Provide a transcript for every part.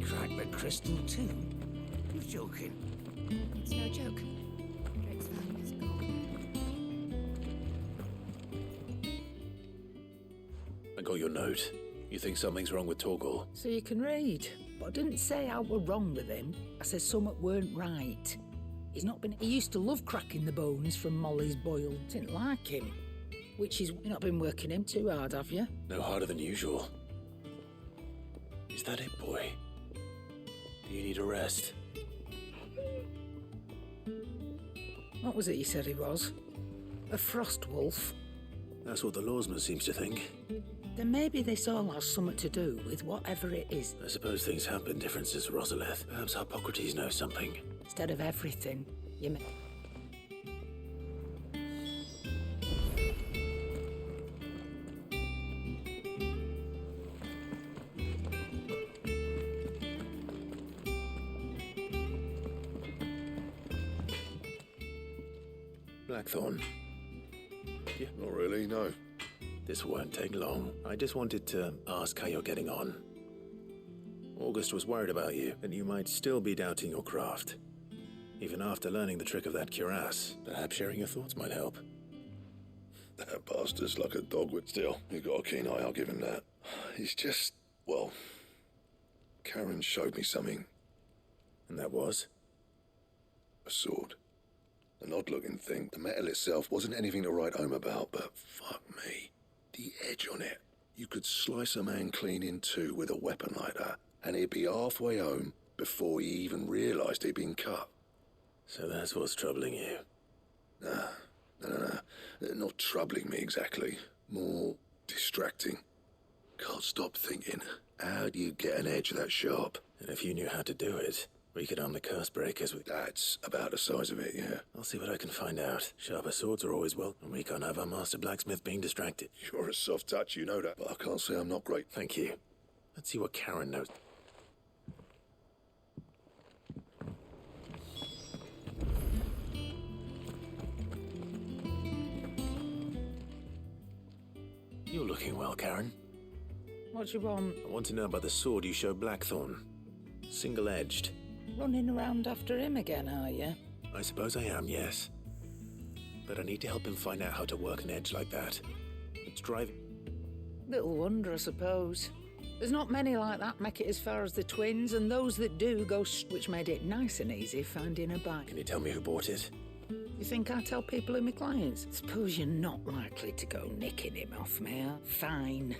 crack the crystal too? You're joking. It's no joke. Drake's value is gone. I got your note. You think something's wrong with Torgal? So you can read. But I didn't say I were wrong with him. I said something weren't right. He used to love cracking the bones from Molly's boil. Didn't like him. Which is, you've not been working him too hard, have you? No harder than usual. Is that it, boy? Do you need a rest? What was it you said he was? A frost wolf? That's what the lawsman seems to think. Then maybe this all has something to do with whatever it is. I suppose things have been different since Rosalith. Perhaps Hippocrates knows something. Instead of everything, you may... Blackthorn. Yeah, not really, no. This won't take long. I just wanted to ask how you're getting on. August was worried about you, and you might still be doubting your craft. Even after learning the trick of that cuirass, perhaps sharing your thoughts might help. That bastard's like a dog with still. He's got a keen eye, I'll give him that. He's just, well... Karen showed me something. And that was? A sword. An odd-looking thing. The metal itself wasn't anything to write home about, but fuck me. The edge on it. You could slice a man clean in two with a weapon like that, and he'd be halfway home before he even realised he'd been cut. So that's what's troubling you? No. Not troubling me exactly. More distracting. Can't stop thinking, how do you get an edge that sharp? And if you knew how to do it, we could arm the curse breakers with... That's about the size of it, yeah. I'll see what I can find out. Sharper swords are always welcome, and we can't have our master blacksmith being distracted. You're a soft touch, you know that, but I can't say I'm not great. Thank you. Let's see what Karen knows. You're looking well, Karen. What do you want? I want to know about the sword you showed Blackthorn. Single-edged. Running around after him again, are you? I suppose I am, yes. But I need to help him find out how to work an edge like that. It's driving... Little wonder, I suppose. There's not many like that make it as far as the twins, and those that do go which made it nice and easy finding a bike. Can you tell me who bought it? You think I tell people who my clients? Suppose you're not likely to go nicking him off me, huh? Fine.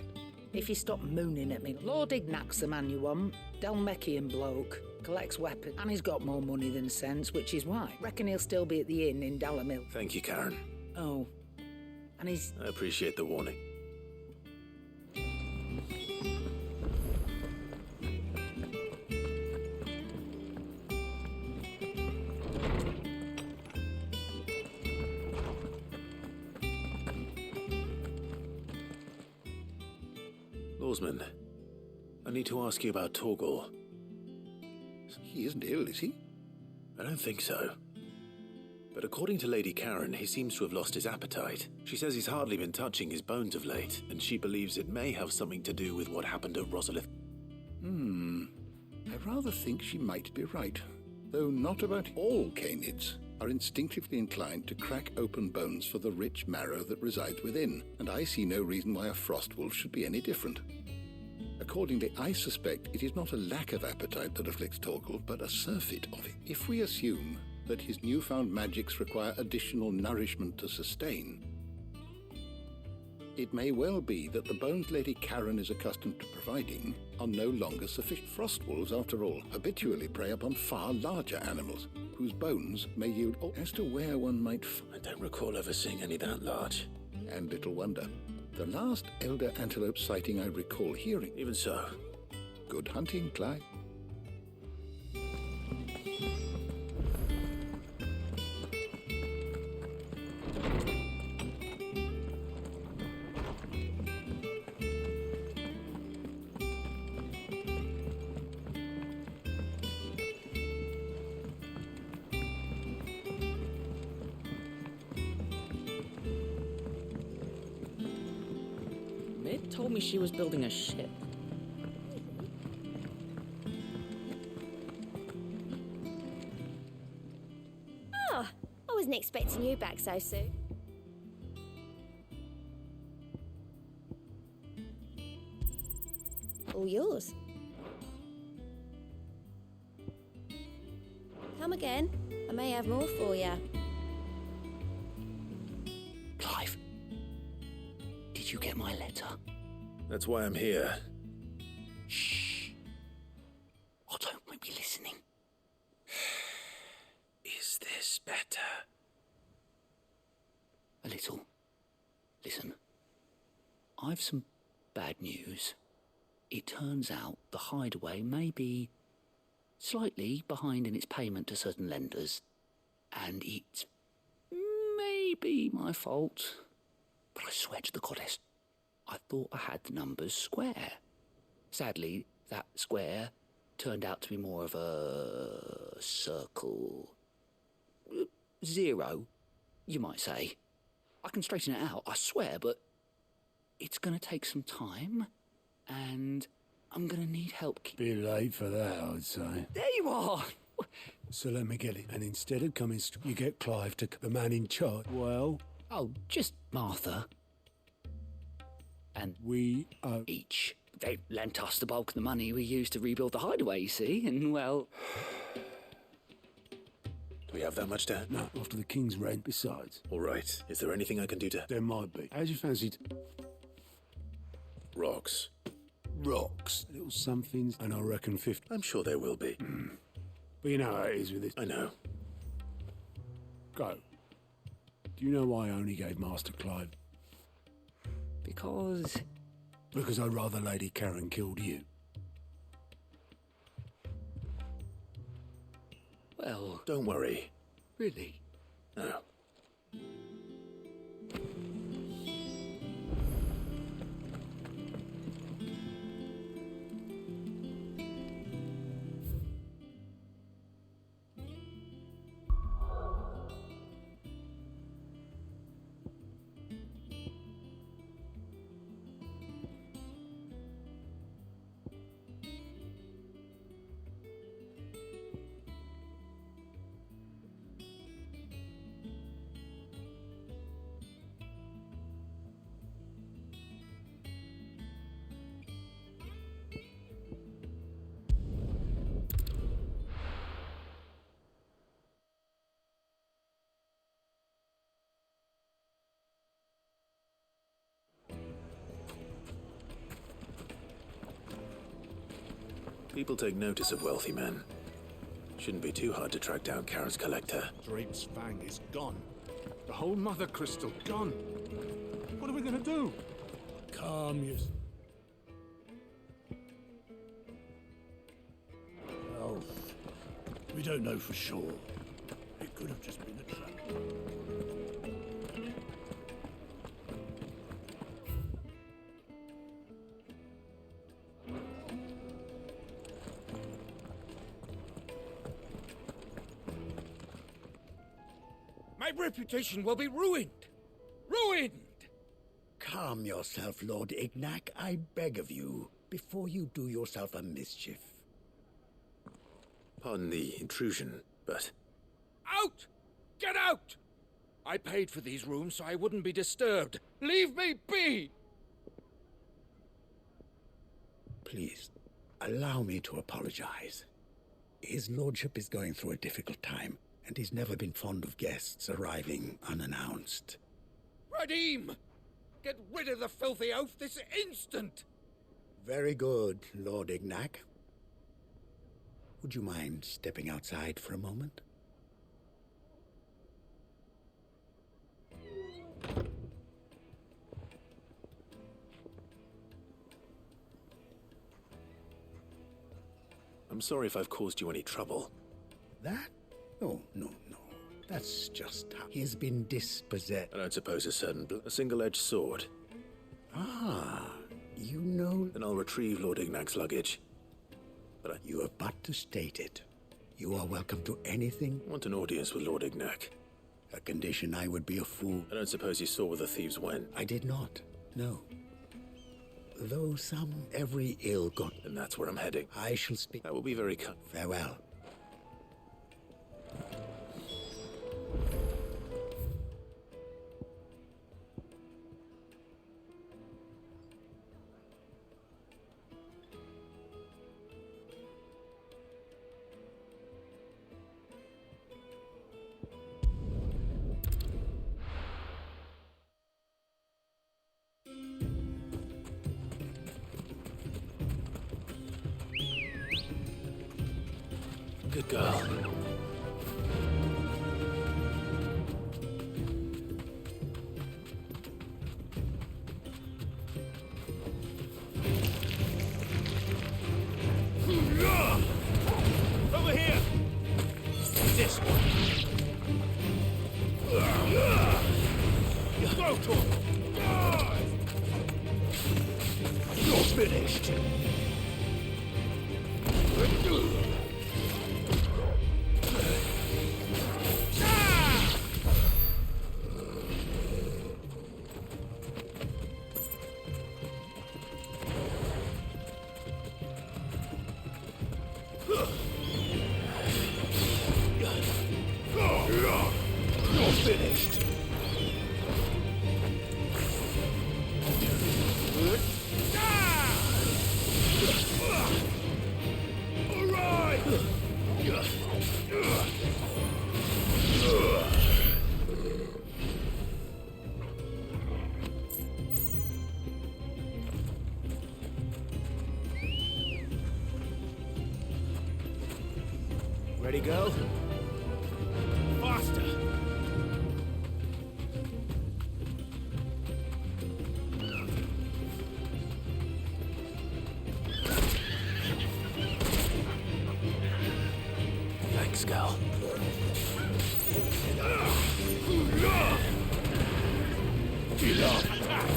If you stop mooning at me. Lord Ignac's the man you want. Dalmekian bloke. Collects weapons. And he's got more money than sense, which is why. Reckon he'll still be at the inn in Dalamil. Thank you, Karen. Oh. And he's... I appreciate the warning. Lawsman, I need to ask you about Torgal. He isn't ill, is he? I don't think so. But according to Lady Karen, he seems to have lost his appetite. She says he's hardly been touching his bones of late, and she believes it may have something to do with what happened at Rosalith. I rather think she might be right. Though not about all canids are instinctively inclined to crack open bones for the rich marrow that resides within, and I see no reason why a frost wolf should be any different. Accordingly, I suspect it is not a lack of appetite that afflicts Torgal, but a surfeit of it. If we assume that his newfound magics require additional nourishment to sustain, it may well be that the bones Lady Karen is accustomed to providing are no longer sufficient. Frost wolves, after all, habitually prey upon far larger animals, whose bones may yield... As to where one might I don't recall ever seeing any that large. And little wonder. The last elder antelope sighting I recall hearing... Even so. Good hunting, Clyde. Mid told me she was building a ship. wasn't expecting you back so soon. All yours. Come again. I may have more for you. Clive, did you get my letter? That's why I'm here. Shh. Oh, don't make me listening. Is this better? A little. Listen. I've some bad news. It turns out the hideaway may be slightly behind in its payment to certain lenders, and it may be my fault. But I swear to the goddess, I thought I had the numbers square. Sadly, that square turned out to be more of a circle. 0, you might say. I can straighten it out, I swear, but it's going to take some time, and I'm going to need help. Be late for that, I'd say. There you are! So let me get it. And instead of coming, you get Clive to the man in charge. Well, Oh, just Martha. And we each. They lent us the bulk of the money we used to rebuild the hideaway, you see, and well... Do we have that much to... no, after the king's rent. Besides, All right. Is there anything I can do to... there might be. How'd you fancy Rocks. rocks? Little somethings, and I reckon 50. I'm sure there will be. But you know how it is with this. I know. Go. Do you know why I only gave Master Clive? Because... Because I'd rather Lady Karen killed you. well, Don't worry. really. No. People take notice of wealthy men. Shouldn't be too hard to track down Karen's collector. Drake's Fang is gone. The whole Mother Crystal gone. What are we gonna do? Calm yourself. Well, we don't know for sure. It could have just been a trap. My reputation will be ruined. Ruined! Calm yourself, Lord Ignac, I beg of you, before you do yourself a mischief. Pardon the intrusion, but... Out! Get out! I paid for these rooms so I wouldn't be disturbed. Leave me be! Please, allow me to apologize. His lordship is going through a difficult time, and he's never been fond of guests arriving unannounced. Radim! Get rid of the filthy oaf this instant! Very good, Lord Ignac. Would you mind stepping outside for a moment? I'm sorry if I've caused you any trouble. That? Oh, no. That's just how he has been dispossessed. I don't suppose a single-edged sword. Ah, you know... Then I'll retrieve Lord Ignac's luggage. But You have but to state it. You are welcome to anything. I want an audience with Lord Ignac. A condition I would be a fool. I don't suppose you saw where the thieves went. I did not, no. Though some every ill got... And that's where I'm heading. I shall speak... That will be very kind. Farewell. Good girl. Over here! This one! Go to him! You're finished! You're finished! All right! Ready, girl? Faster! Thanks, girl. Get up! Attack!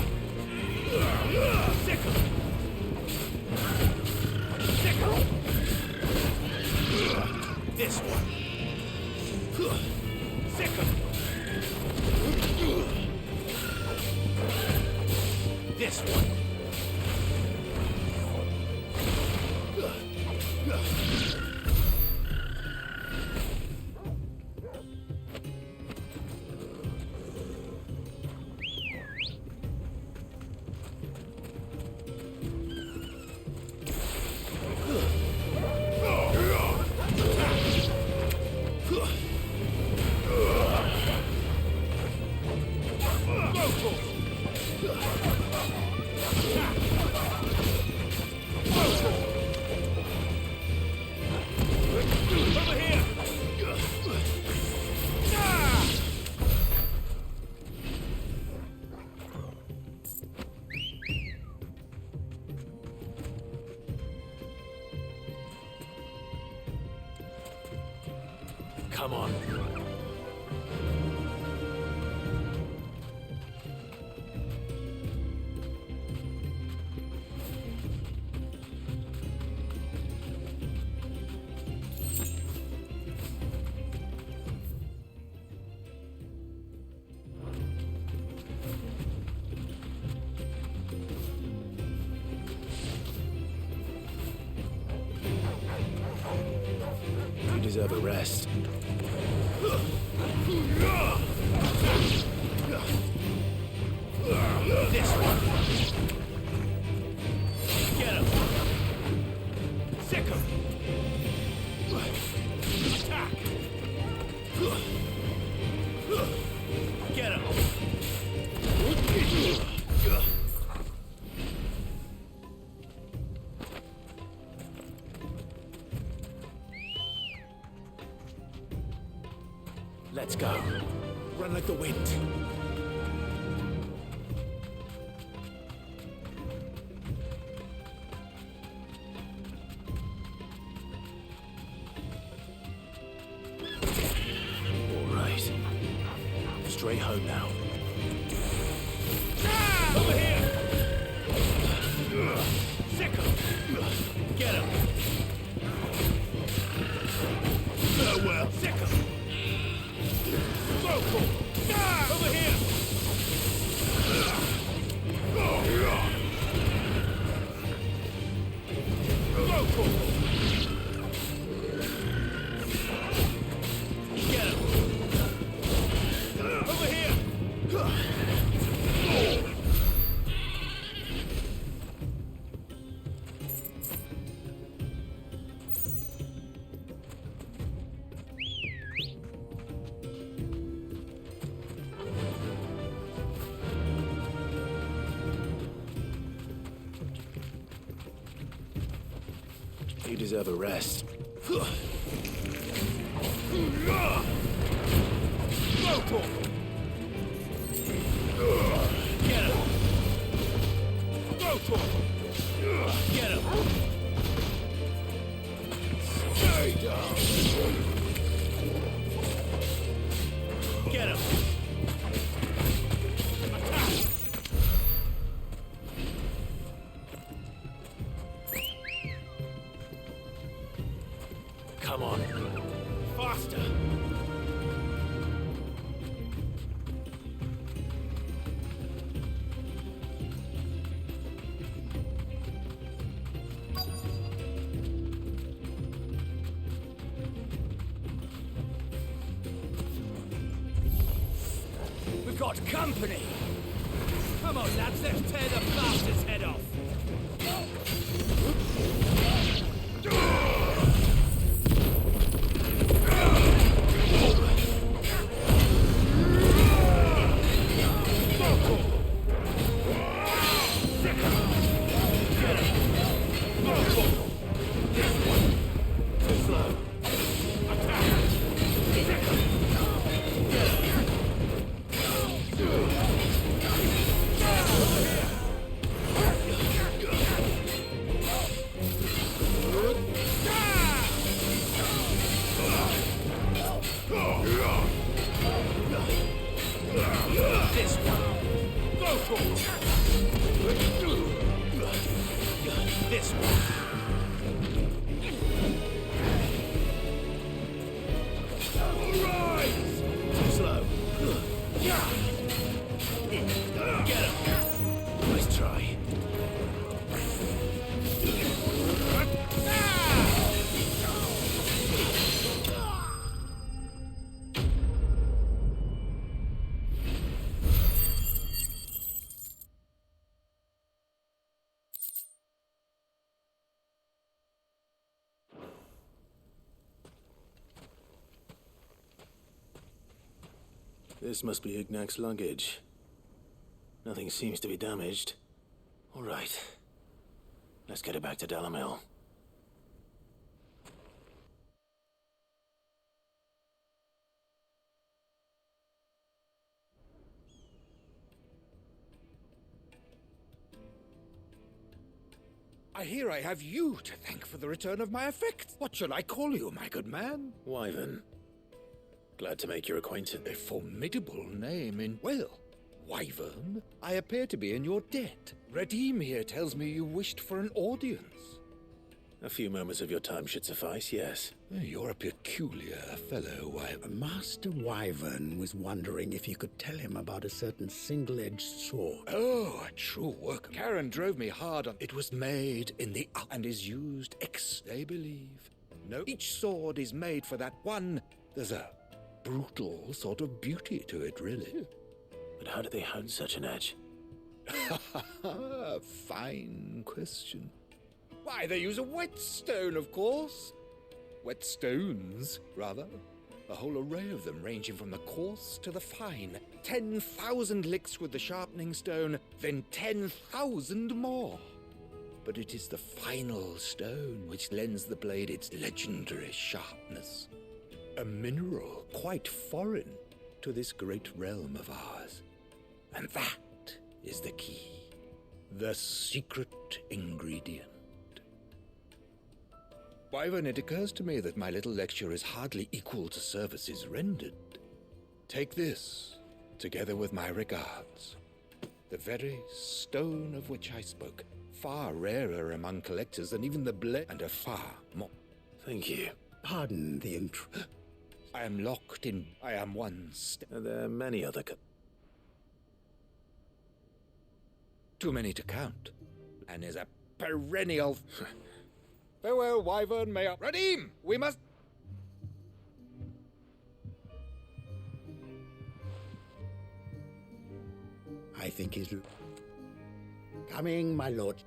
Sick 'em! Sick 'em! This one! Sick 'em! This one! Over here! Come on. You deserve a rest. This one! Get him! Sick him! Attack! Get him! Let's go. Run like the wind. All right. Straight home now. Over here! Sick him! Get him! Farewell! Sick him! Go for it! Over here! Go for it! Get him! Over here! You deserve a rest. Come on. Faster! We've got company! Come on, lads, let's tear the bastard's head off! This must be Ignac's luggage. Nothing seems to be damaged. All right. Let's get it back to Dalamil. I hear I have you to thank for the return of my effects. What shall I call you, my good man? Wyvern. Glad to make your acquaintance. A formidable name in... Well, Wyvern, I appear to be in your debt. Redeem here tells me you wished for an audience. A few moments of your time should suffice, yes. You're a peculiar fellow, Wyvern. Master Wyvern was wondering if you could tell him about a certain single-edged sword. Oh, a true work. Karen drove me hard on... It was made in the... and is used they believe. No, each sword is made for that one. There's a brutal sort of beauty to it, really. But how do they hone such an edge? Fine question. Why, they use a whetstone, of course. Whetstones, rather. A whole array of them, ranging from the coarse to the fine. 10,000 licks with the sharpening stone, then 10,000 more. But it is the final stone which lends the blade its legendary sharpness. A mineral quite foreign to this great realm of ours. And that is the key. The secret ingredient. Wyvern, it occurs to me that my little lecture is hardly equal to services rendered. Take this, together with my regards. The very stone of which I spoke, far rarer among collectors than even the blade, and a far more... Thank you. Pardon the I am locked in... I am one step... Are there many other... Too many to count. And is a perennial... Farewell, Wyvern, may I... Redeem! We must... I think he's... Coming, my lord.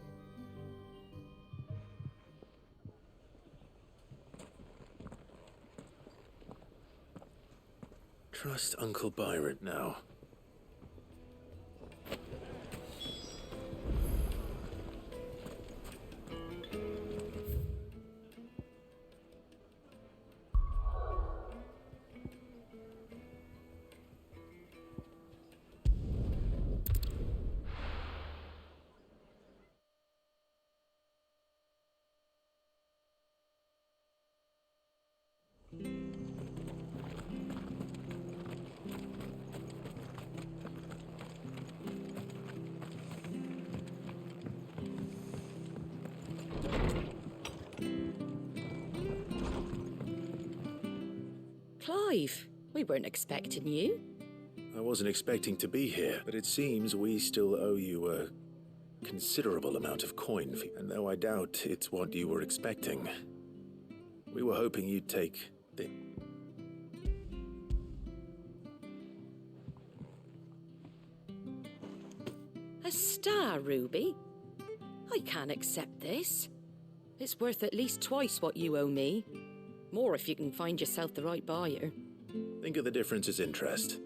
Trust Uncle Byron now. Clive, we weren't expecting you. I wasn't expecting to be here, but it seems we still owe you a considerable amount of coin, and though I doubt it's what you were expecting, we were hoping you'd take the... A star, Ruby? I can't accept this. It's worth at least twice what you owe me. More if you can find yourself the right buyer. Think of the difference as interest.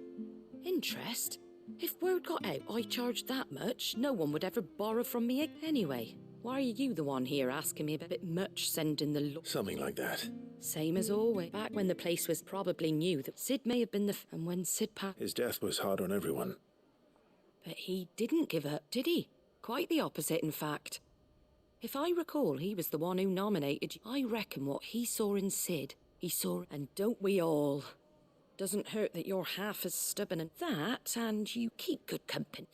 Interest? If word got out I charged that much, no one would ever borrow from me anyway. Why are you the one here asking me a bit much sending the Something like that. Same as always. Back when the place was probably new, that Sid may have been and when Sid passed... His death was hard on everyone. But he didn't give up, did he? Quite the opposite, in fact. If I recall, he was the one who nominated you. I reckon what he saw in Sid, he saw... And don't we all? Doesn't hurt that you're half as stubborn as that, and you keep good company.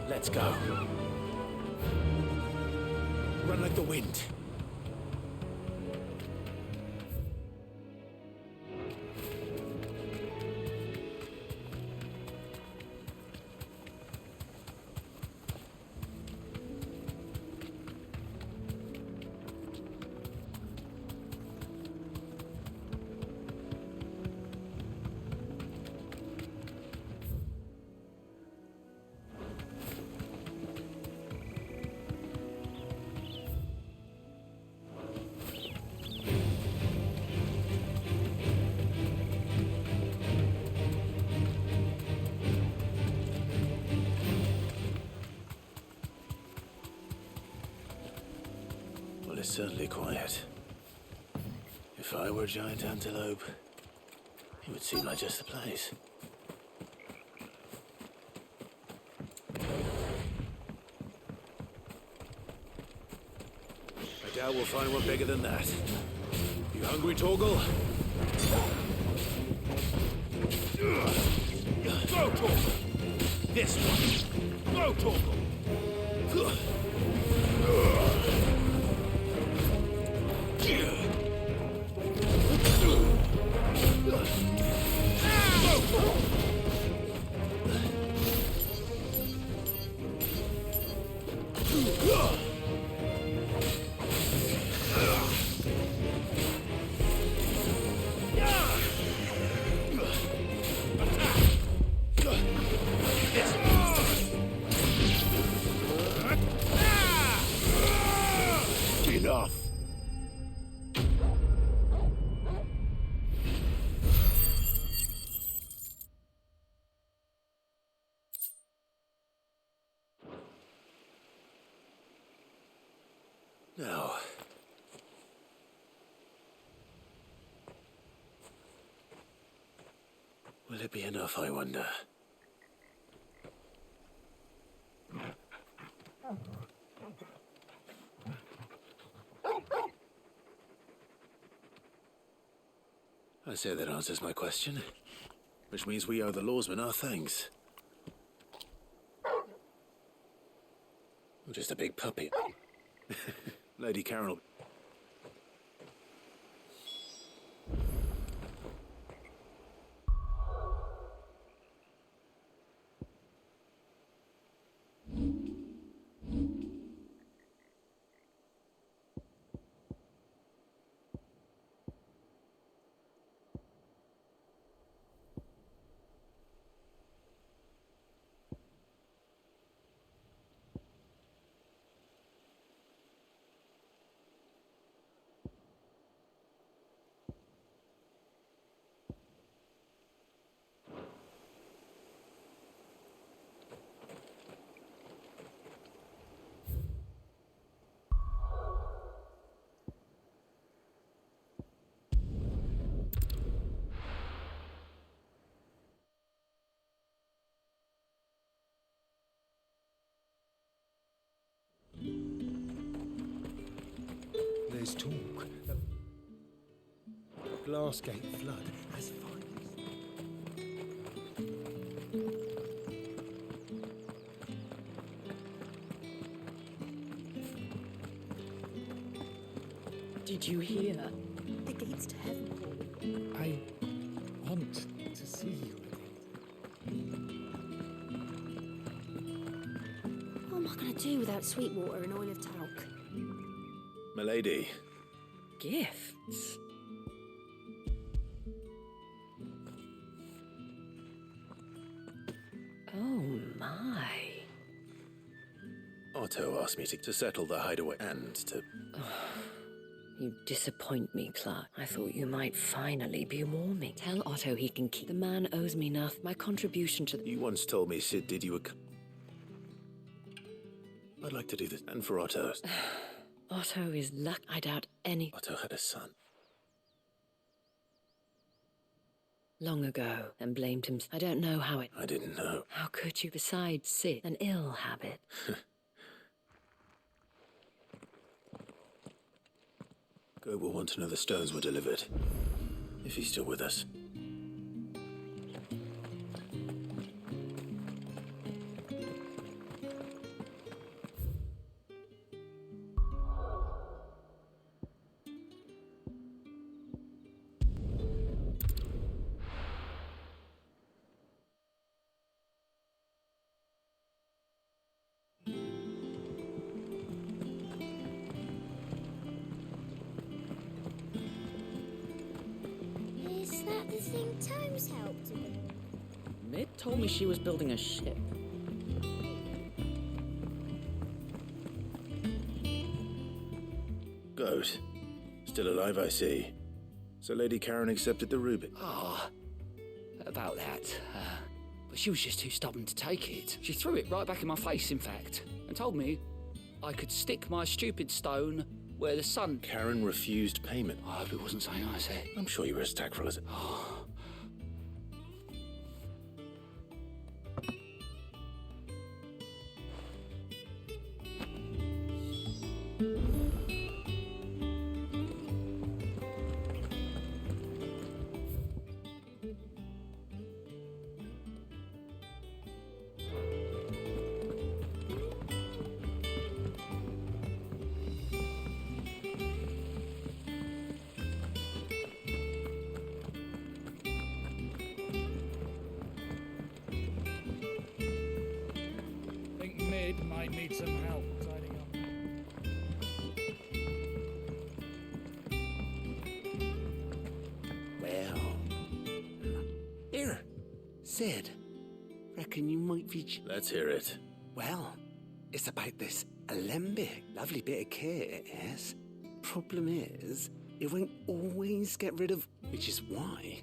Let's go. Run like the wind. It's certainly quiet. If I were a giant antelope, it would seem like just the place. I doubt we'll find one bigger than that. You hungry, Torgal? Go, Torgal! This one! Go, Torgal! Enough. Now, will it be enough, I wonder? I say that answers my question, which means we owe the lawsmen our thanks. Or just a big puppy. Lady Carol. There's talk of Glassgate flood as far Did you hear? The gates to heaven. I want to see you What am I going to do without sweet water and oil of talc? Milady. Gifts? Oh my. Otto asked me to settle the hideaway and to... You disappoint me, Clark. I thought you might finally be warming. Tell Otto he can keep. The man owes me nothing. My contribution to the... You once told me Sid did you a... I'd like to do this. And for Otto's. Otto is luck. I doubt any... Otto had a son. Long ago, and blamed him. I don't know how it... I didn't know. How could you? Besides, Sid, an ill habit. Goat will want to know the stones were delivered. If he's still with us. Is that the thing Tomes helped with? Mid told me she was building a ship. Goat. Still alive, I see. So Lady Karen accepted the ruby. Ah, about that. But she was just too stubborn to take it. She threw it right back in my face, in fact, and told me I could stick my stupid stone where the sun... Karen refused payment. I hope it wasn't something I said. I'm sure you were as tactful as... think Mid might need some help tidying up. Well, here, Sid. Reckon you might be... Let's hear it. Well, it's about this alembic. Lovely bit of kit, it is. Problem is, it won't always get rid of... Which is why...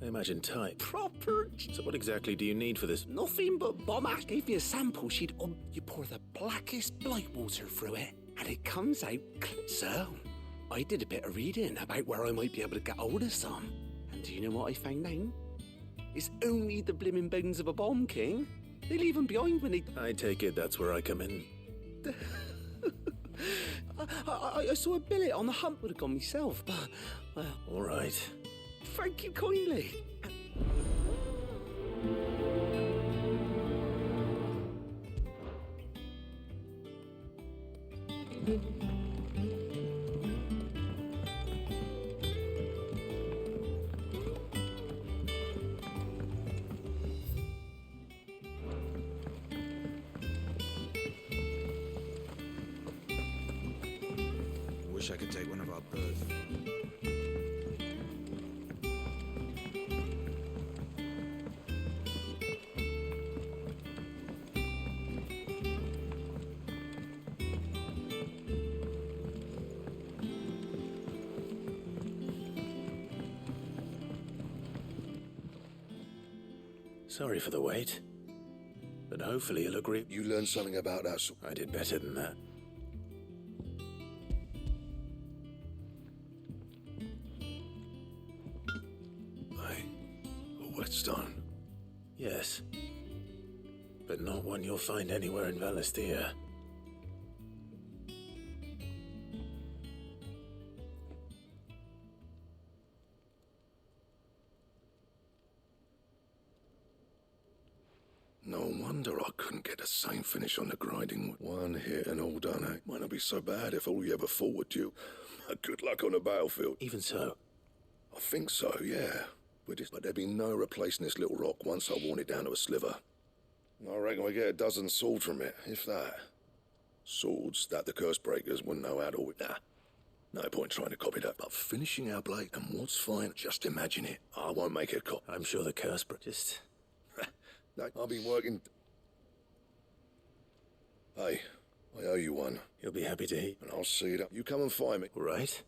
I imagine tight. Proper... So what exactly do you need for this? Nothing but bomb. I gave you a sample. You pour the blackest blight water through it, and it comes out So, I did a bit of reading about where I might be able to get hold of some. And do you know what I found out? It's only the blimmin' bones of a bomb king. They leave them behind when they... I take it that's where I come in. I saw a billet on the hump. Would have gone myself, but... Well, All right. thank you kindly. wish I could take one of our birds. Sorry for the wait. But hopefully you'll agree. You learned something about that. I did better than that. Hey, a whetstone. Yes. But not one you'll find anywhere in Valisthea. No wonder I couldn't get the same finish on the grinding. One hit and all done, eh? Might not be so bad if all you ever fought were you. Good luck on the battlefield. Even so. I think so, yeah. But there'd be no replacing this little rock once I worn it down to a sliver. I reckon we get a dozen swords from it, if that. Swords that the curse breakers wouldn't know how to whip. Nah. No point trying to copy that. But finishing our blade, and what's fine, just imagine it. I won't make a cop. I'm sure the curse just... I've been working... Hey, I owe you one. You'll be happy to hear. And I'll see it up. You come and find me. All right.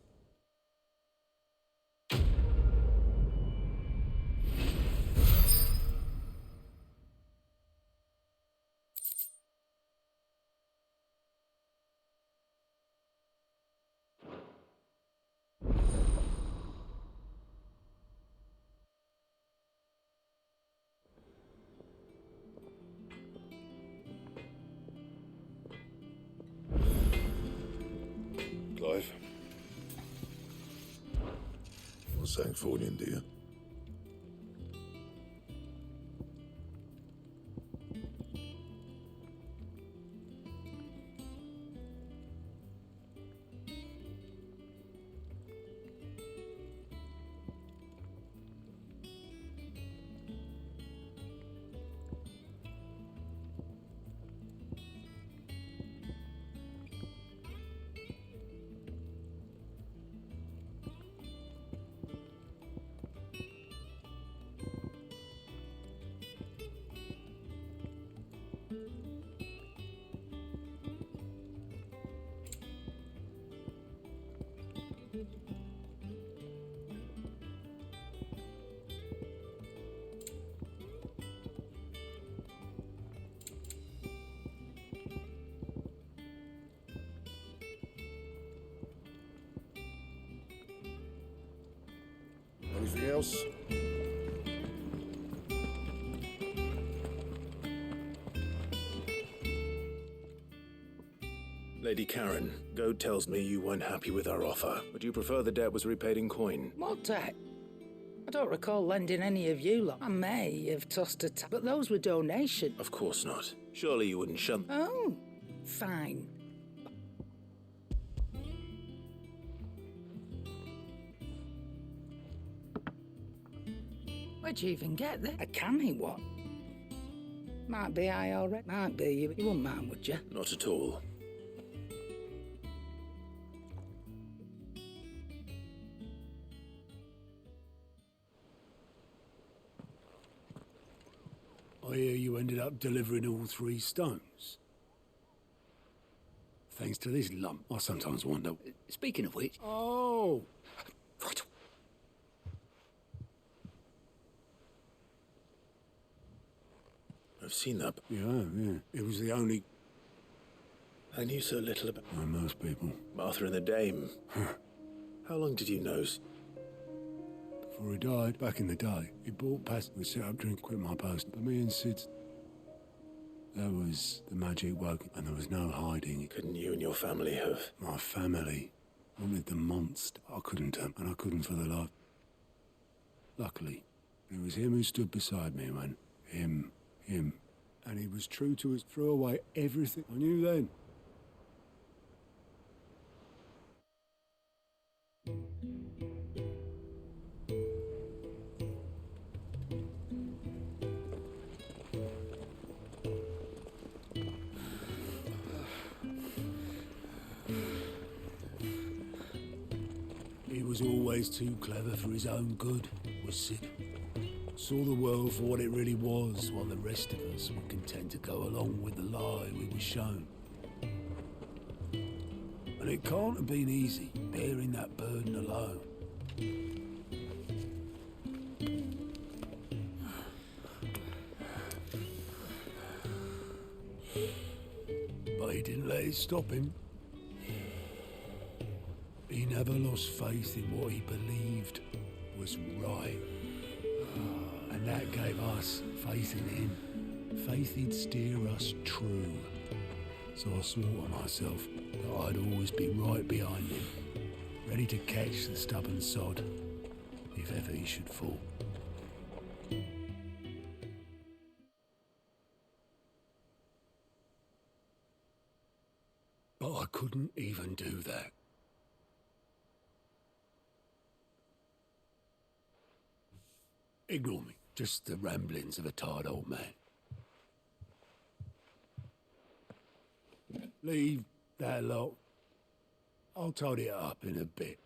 Clive. What's that for you, dear? Anything else? Lady Karen, Goad tells me you weren't happy with our offer. Would you prefer the debt was repaid in coin? What debt? I don't recall lending any of you lot. I may have tossed a but those were donations. Of course not. Surely you wouldn't shun... Oh, fine. Where'd you even get that? A canny what? Might be I already. Might be you. You wouldn't mind, would you? Not at all. I hear you ended up delivering all 3 stones. Thanks to this lump, I sometimes wonder... Speaking of which... Oh! Right. I've seen that. Yeah. It was the only... I knew so little about... Like most people. Martha and the Dame. How long did you know? Before he died, back in the day, he bought past... We set up drink, quit my post. But me and Sid... There was the magic woke, and there was no hiding. Couldn't you and your family have... My family wanted the monster. I couldn't, and I couldn't for the life. Luckily, it was him who stood beside me when... Him. And he was true to us, threw away everything. I knew then. always too clever for his own good, was Sid. Saw the world for what it really was, while the rest of us were content to go along with the lie we were shown. And it can't have been easy, bearing that burden alone. But he didn't let it stop him. He never lost faith in what he believed was right. And that gave us faith in him. Faith he'd steer us true. So I swore to myself that I'd always be right behind him, ready to catch the stubborn sod, if ever he should fall. But I couldn't even do that. Ignore me, just the ramblings of a tired old man. Leave that lot. I'll tidy it up in a bit.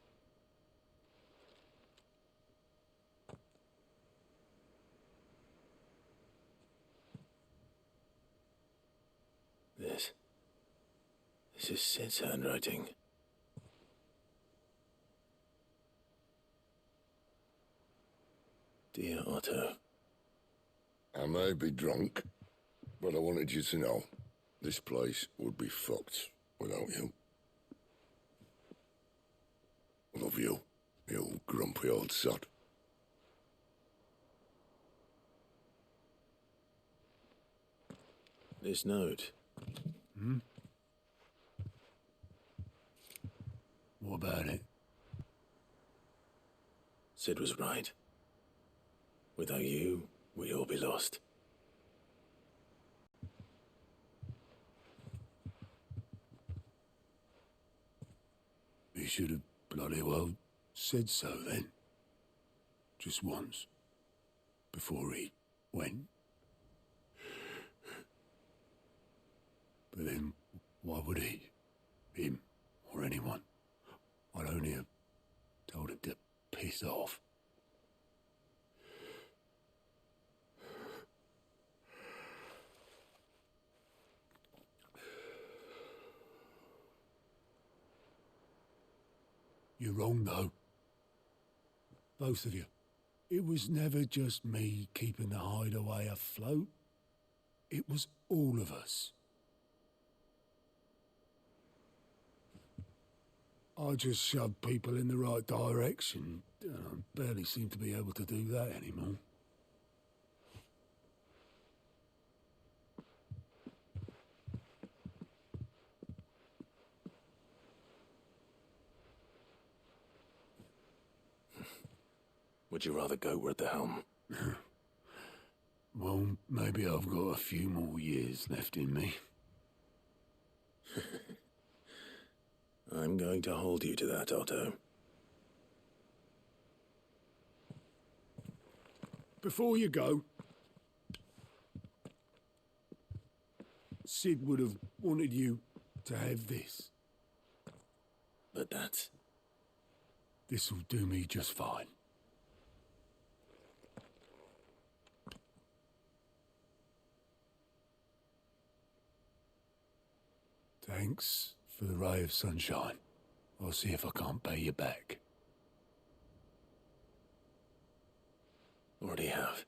This is Sid's handwriting. Dear Otto. I may be drunk, but I wanted you to know this place would be fucked without you. Love you, you grumpy old sod. This note. What about it? Sid was right. Without you, we'd all be lost. He should have bloody well said so then. Just once. Before he went. But then, why would he? Him, or anyone? I'd only have told him to piss off. You're wrong, though. Both of you. It was never just me keeping the hideaway afloat. It was all of us. I just shoved people in the right direction, and I barely seem to be able to do that anymore. Would you rather Goat at the helm? Well, maybe I've got a few more years left in me. I'm going to hold you to that, Otto. Before you go, Sid would have wanted you to have this. But that's... This'll do me just fine. Thanks for the ray of sunshine. I'll see if I can't pay you back. Already have.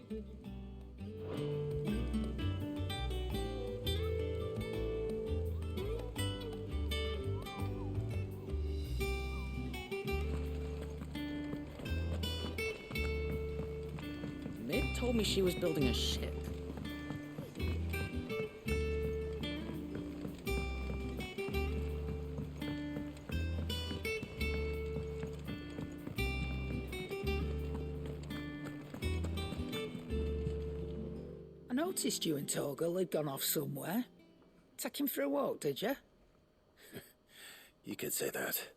Mib told me she was building a ship. I noticed you and Torgal had gone off somewhere. Take him for a walk, did you? You could say that.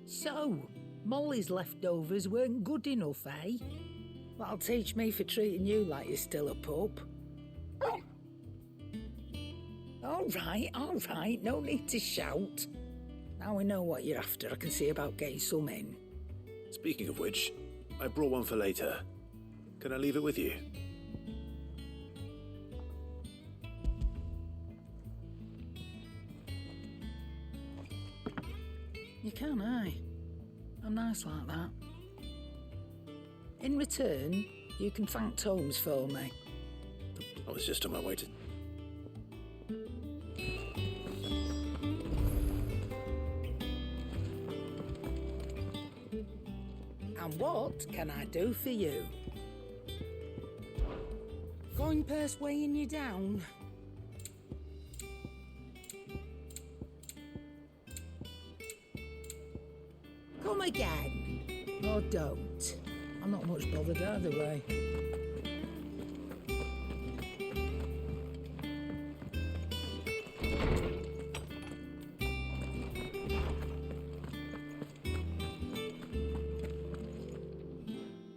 So, Molly's leftovers weren't good enough, eh? That'll teach me for treating you like you're still a pup. All right, no need to shout. Now we know what you're after, I can see about getting some in. Speaking of which, I brought one for later. Can I leave it with you? You can, aye. I'm nice like that. In return, you can thank Tomes for me. I was just on my way to... And what can I do for you? Coin purse weighing you down? Come again. Or don't. I'm not much bothered either way.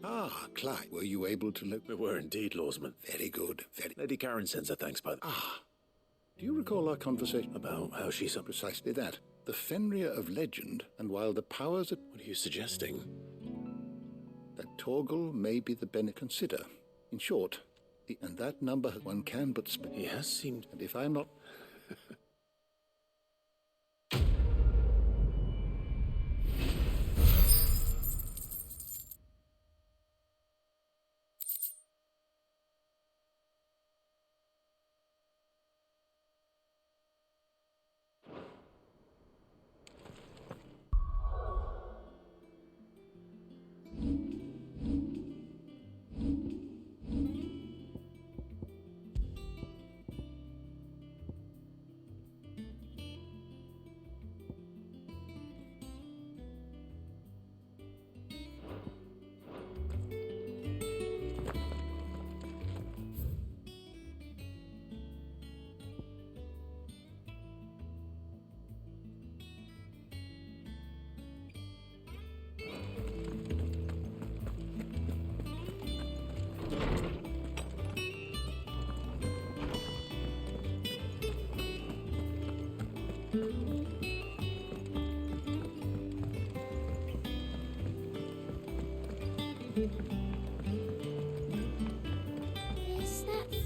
Ah, Clyde, were you able to look? We were indeed, Lawsman. Very good, very... Lady Karen sends her thanks by the... Ah, do you recall our conversation? About how she's... Precisely that. The Fenrir of legend, and while the powers... What are you suggesting? That Torgal may be the consider. In short, and that number one can but... He has seemed... And if I'm not... Yes, that's...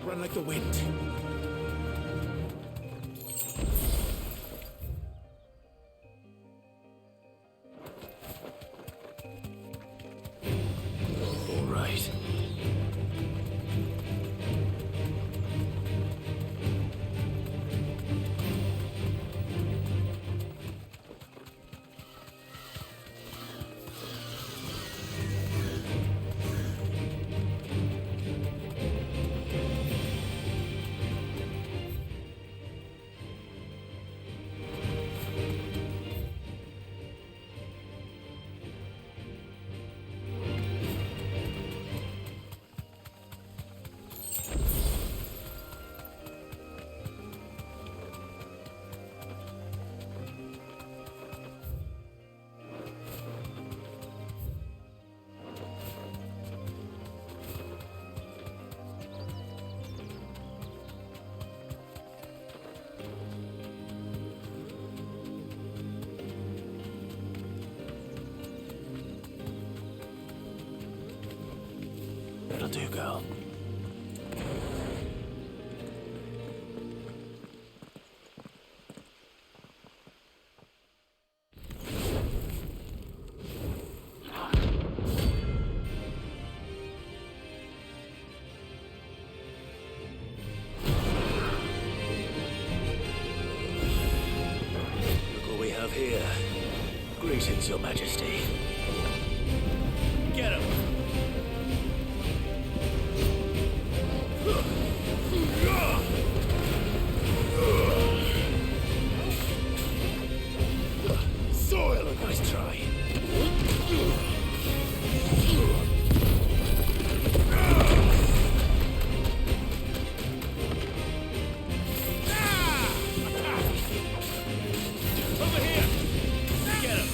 Run like the wind. All right. That'll do, girl. Look what we have here. Greetings, Your Majesty. Get him! Soil, a nice try. Over here! Get him!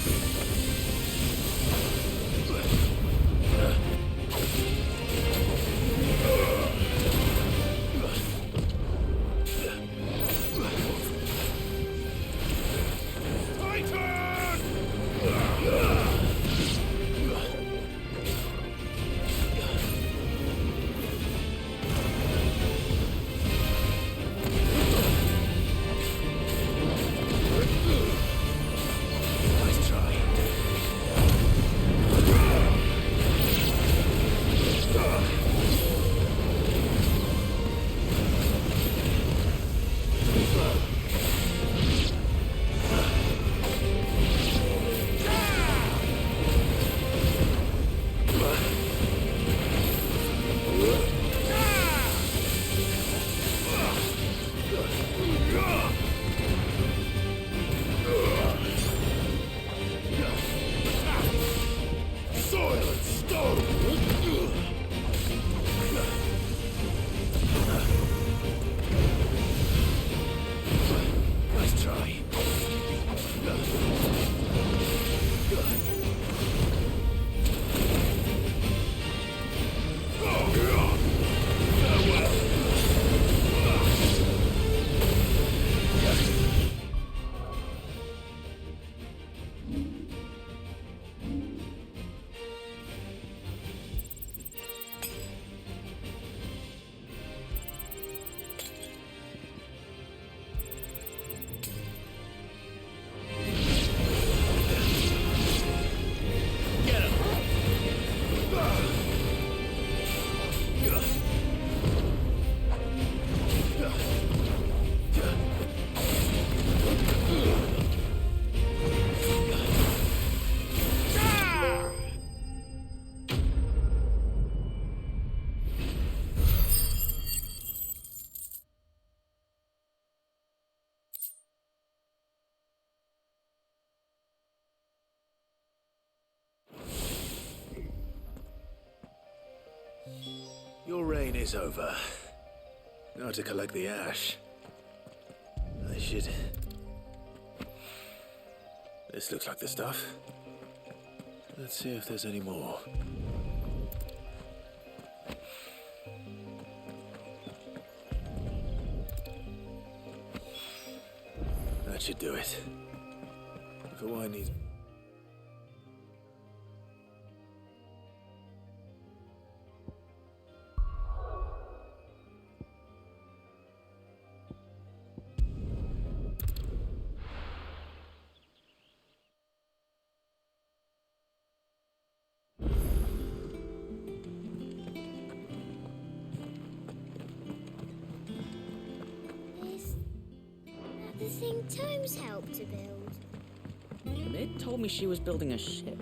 It's over. Now to collect the ash. I should... This looks like the stuff. Let's see if there's any more. That should do it. If I need... Is that the thing Tomes helped to build? Mid told me she was building a ship.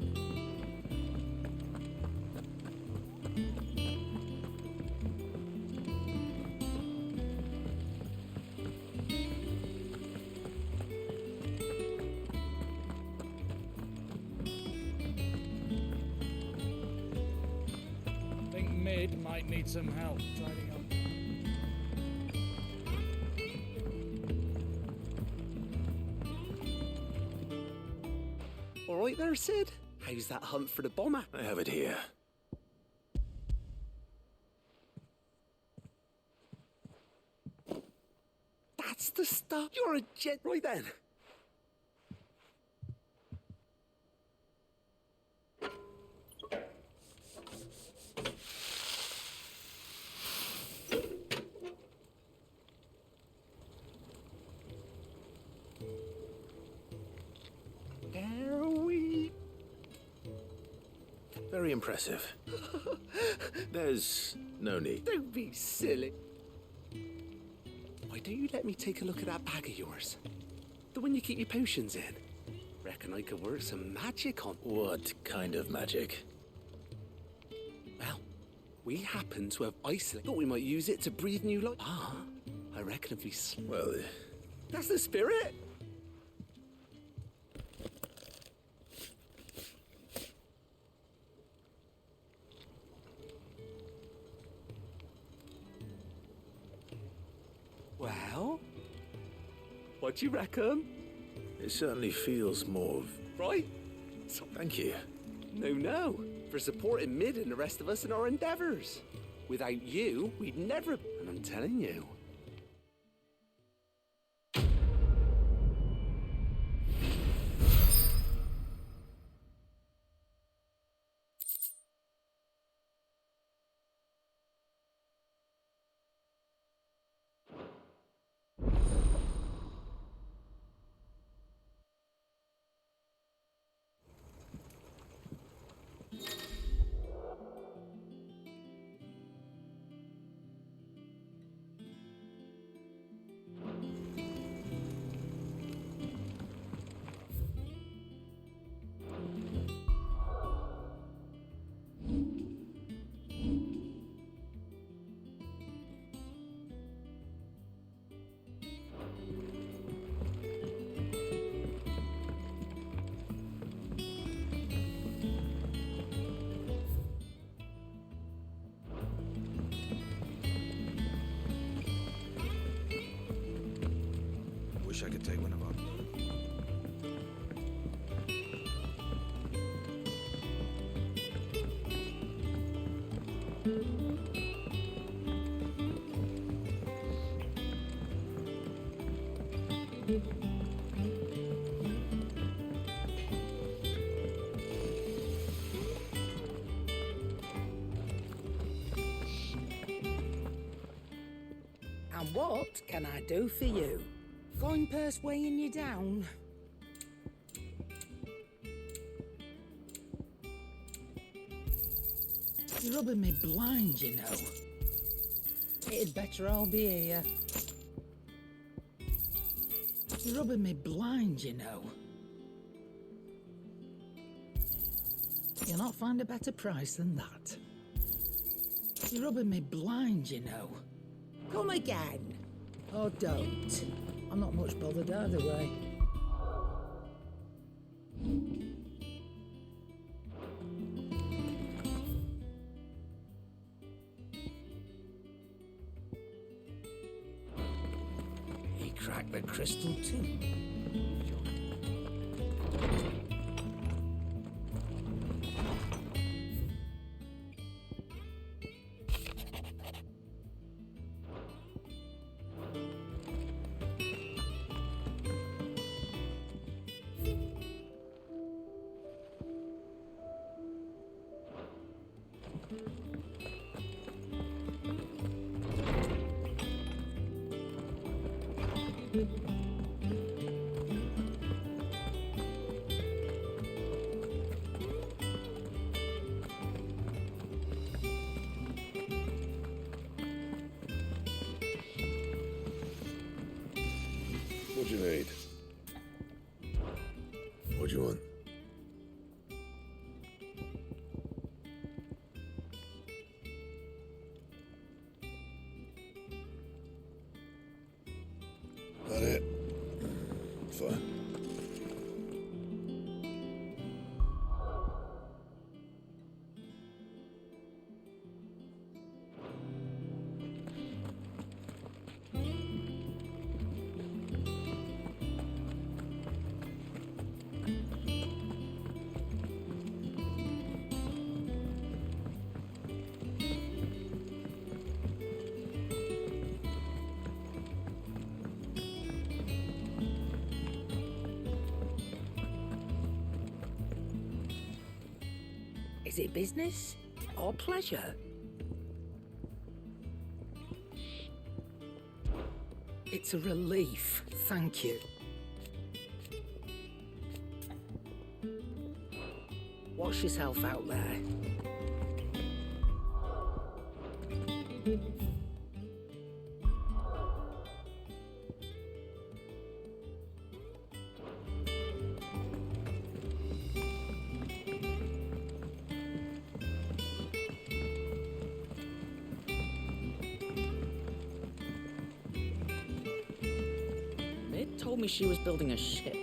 Think Mid might need some help tidying up. All right there, Sid. How's that hunt for the bomber? I have it here. That's the stuff. You're a jet right then. There we... Very impressive. There's no need. Don't be silly. Why don't you let me take a look at that bag of yours? The one you keep your potions in. Reckon I could work some magic on. What kind of magic? Well, we happen to have isolate. Thought we might use it to breathe new life. Ah, I reckon if we... Well, That's the spirit. Well, what do you reckon? it certainly feels more... Right? Thank you. No. For supporting Mid and the rest of us in our endeavors. Without you, we'd never... And I'm telling you. Wish I could take one of our... And what can I do for you? Coin purse weighing you down? You're rubbing me blind, you know. It'd better all be here. You're rubbing me blind, you know. You'll not find a better price than that. You're rubbing me blind, you know. Come again. Or don't. I'm not much bothered either way. Red crystal too. What do you need? What do you want? That it? Fine. Is it business or pleasure? It's a relief, thank you. Wash yourself out there. Told me she was building a ship.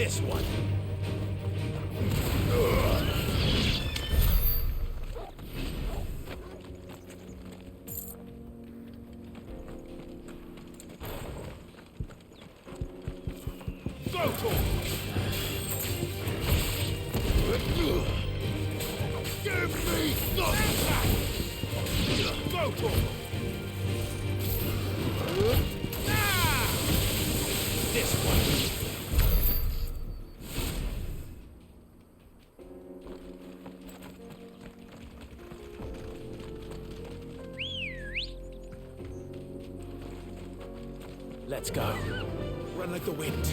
This one. Go to him! Give me the attack! Go to him! Ah! This one. Let's go. Run like the wind.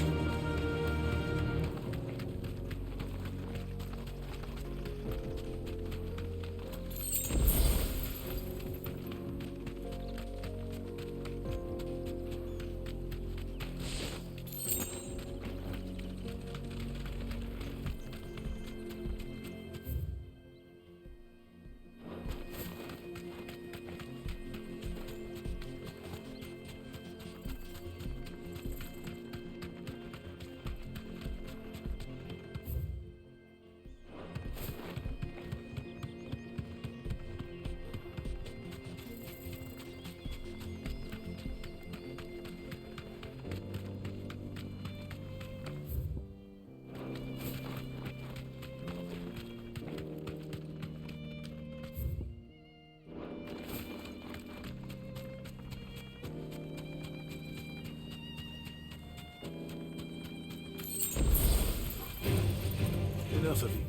Enough of you.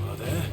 Are there?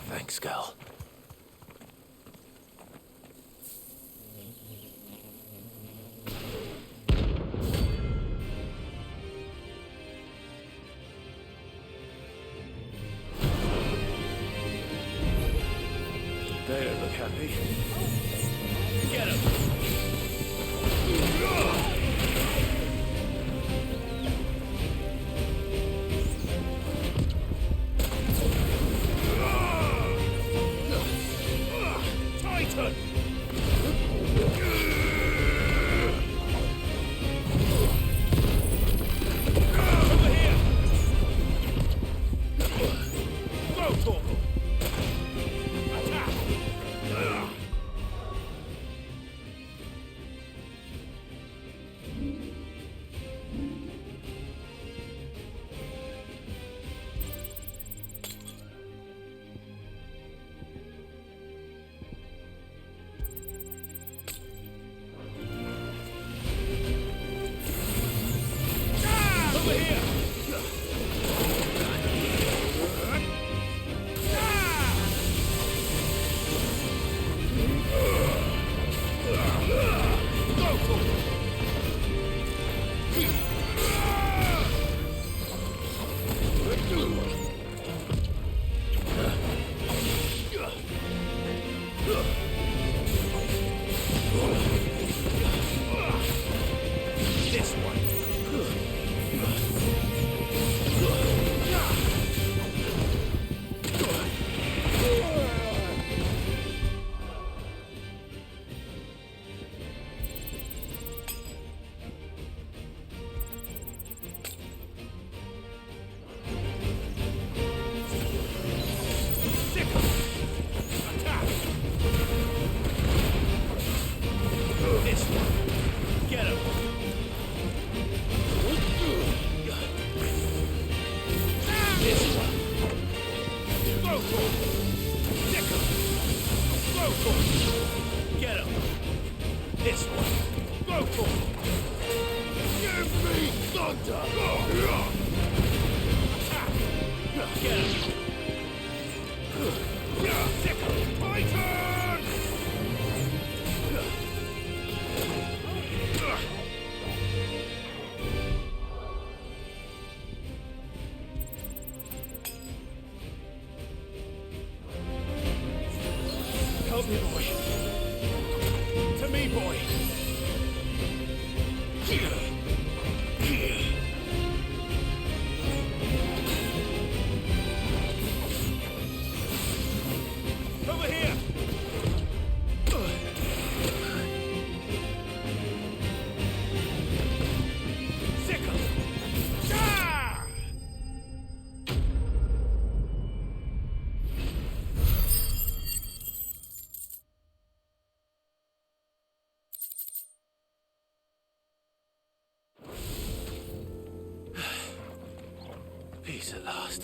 Thanks, girl. They don't look happy. Get him! Titan! Over here! Go, Torgal! Attack! Go for it! Give me thunder! Attack! Get him! Titan! Help me, boy. To me, boy. Over here. Sickle. Ah! Peace at last.